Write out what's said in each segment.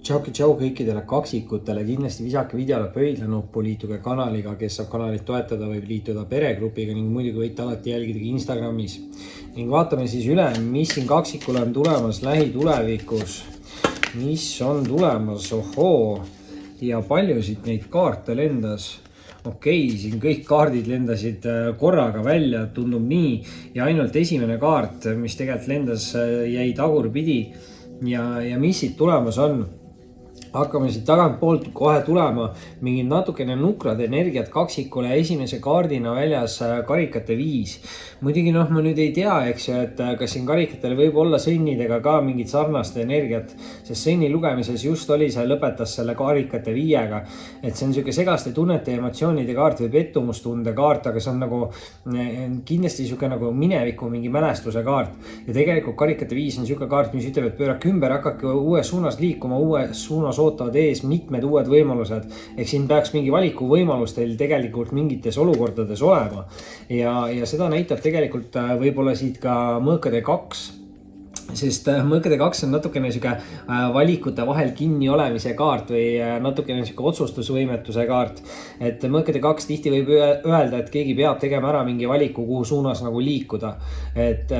Tšau kõikidele kaksikutele, kindlasti visake videole pöidlanuppu, liituge kanaliga, kes saab kanalit toetada, võib liituda peregrupiga ning muidugi võite alati jälgida Instagramis. Ning vaatame siis üle, mis siin kaksikule on tulemas lähitulevikus. Mis on tulemas, ohoo, ja paljusid neid kaarte lendas. Okei, siin kõik kaardid lendasid korraga välja, tundub nii. Ja ainult esimene kaart, mis tegelikult lendas, jäi tagurpidi. Ja mis siit tulemas on? Hakkame siit tagant poolt kohe tulema mingid natukene nukrad energiat kaksikule, esimese kaardina väljas karikate 5. Muidugi ma nüüd ei tea, eks ju, et kas siin karikatel võib olla sõnnidega ka mingid sarnaste energiat, sest sõnni lugemises just oli see lõpetas selle karikate 5-ga, et see on niisugune segaste tunnete ja emotsioonide kaart või pettumustunde kaart, aga see on nagu kindlasti niisugune nagu mineviku mingi mälestuse kaart ja tegelikult karikate 5 on niisugune kaart, mis ütleb, et pöörake ümber, hakake uues suunas liikuma, uues suunas ootavad ees mitmed uued võimalused. Ehk siin peaks mingi valiku võimalus teil tegelikult mingites olukordades olema. Ja seda näitab tegelikult võib-olla siit ka mõõkade 2. Sest mõõkade 2 on natukene valikute vahel kinni olemise kaart või natukene otsustusvõimetuse kaart. Et mõõkade 2 tihti võib öelda, et keegi peab tegema ära mingi valiku, kuhu suunas nagu liikuda. Et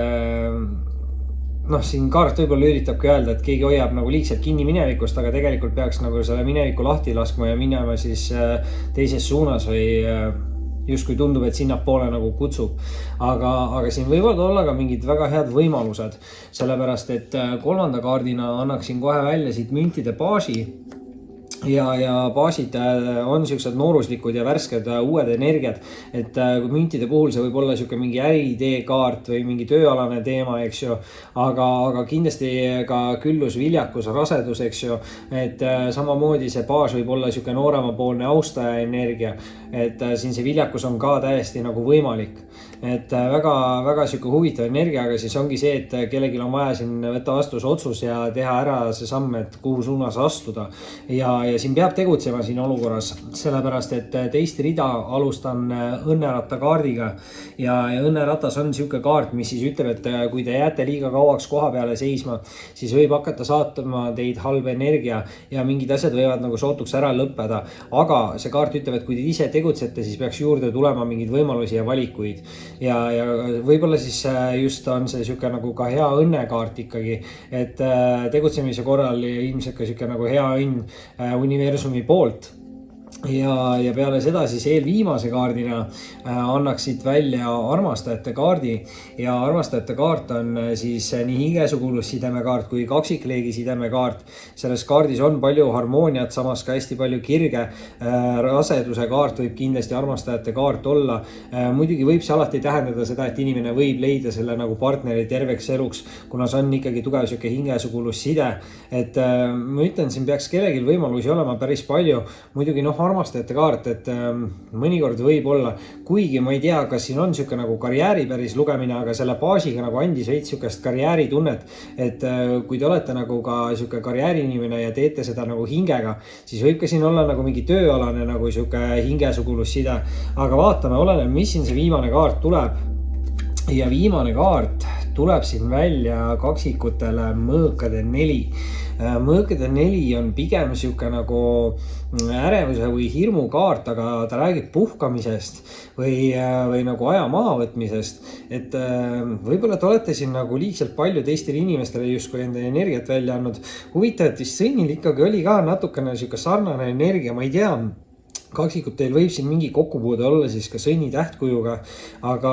siin kaart võib-olla üritabki öelda, et keegi hoiab nagu liigselt kinni minevikust, aga tegelikult peaks nagu selle mineviku lahti laskma ja minema siis teises suunas või justkui tundub, et sinnapoole nagu kutsub. Aga siin võivad olla ka mingid väga head võimalused, sellepärast et kolmanda kaardina annaksin kohe välja siit müntide baasi. Ja baasid on niisugused nooruslikud ja värsked uued energiat, et müntide puhul see võib olla niisugune mingi äriidee kaart või mingi tööalane teema, eks ju, aga kindlasti ka küllus, viljakus, rasedus, eks ju, et samamoodi see baas võib olla niisugune nooremapoolne austaja energia, et siin see viljakus on ka täiesti nagu võimalik, et väga niisugune huvitav energia, aga siis ongi see, et kellelgi on vaja siin võtta vastus otsus ja teha ära see samm, et kuhu suunas astuda ja siin peab tegutsema siin olukorras, sellepärast et teist rida alustan õnneratta kaardiga ja õnneratas on niisugune kaart, mis siis ütleb, et kui te jääte liiga kauaks koha peale seisma, siis võib hakata saatma teid halb energia ja mingid asjad võivad nagu sootuks ära lõppeda, aga see kaart ütleb, et kui te ise tegutsete, siis peaks juurde tulema mingeid võimalusi ja valikuid ja võib-olla siis just on see niisugune nagu ka hea õnnekaart ikkagi, et tegutsemise korral ilmselt ka niisugune nagu hea õnn universumi poolt. Ja peale seda siis eelviimase kaardina annaksid välja armastajate kaardi ja armastajate kaart on siis nii hingesugulusideme kaart kui kaksikleegi sideme kaart. Selles kaardis on palju harmooniat, samas ka hästi palju kirge. Raseduse kaart võib kindlasti armastajate kaart olla. Muidugi võib see alati tähendada seda, et inimene võib leida selle nagu partneri terveks eluks, kuna see on ikkagi tugev siuke hingesugulusside. Et ma ütlen, siin peaks kellelgi võimalusi olema päris palju. Muidugi armastajate kaart, et mõnikord võib olla, kuigi ma ei tea, kas siin on niisugune nagu karjääri päris lugemine, aga selle baasiga nagu andis veits niisugust karjääritunnet, et kui te olete nagu ka niisugune karjääriinimene ja teete seda nagu hingega, siis võib ka siin olla nagu mingi tööalane nagu niisugune hingesugulusside, aga vaatame, oleneb, mis siin see viimane kaart tuleb. Ja viimane kaart tuleb siin välja kaksikutele mõõkade 4. Mõõkade 4 on pigem niisugune nagu ärevuse või hirmu kaart, aga ta räägib puhkamisest või nagu aja mahavõtmisest. Et võib-olla te olete siin nagu liigselt palju teistele inimestele justkui enda energiat välja andnud. Huvitav, et vist sõnnil ikkagi oli ka natukene niisugune sarnane energia, ma ei tea. Kaksikut teil võib siin mingi kokkupuude olla siis ka sõnni tähtkujuga, aga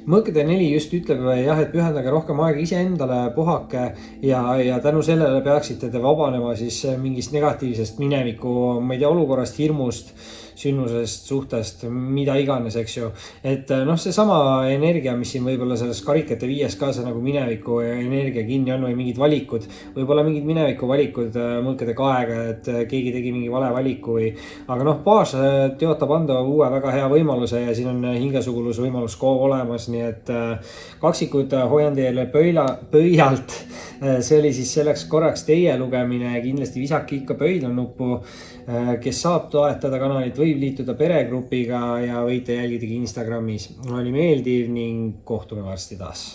mõõkade 4 just ütleb jah, et pühendage rohkem aega iseendale, puhake ja tänu sellele peaksite te vabanema siis mingist negatiivsest mineviku, ma ei tea, olukorrast, hirmust, sünnusest, suhtest, mida iganes, eks ju. Et see sama energia, mis siin võib-olla selles karikate 5 ka see nagu mineviku energia kinni on või mingid valikud, võib-olla mingid mineviku valikud mõõkade 2-ga, et keegi tegi mingi vale valiku või, aga baas teotab anda uue väga hea võimaluse ja siin on hingesugulus võimalus kogu olemas, nii et kaksikud hoian teile pöialt. See oli siis selleks korraks teie lugemine, kindlasti visake ikka pöidlanuppu, kes saab toetada kanalit, võib liituda peregrupiga ja võite jälgida Instagramis. Oli meeldiv ning kohtume varsti taas.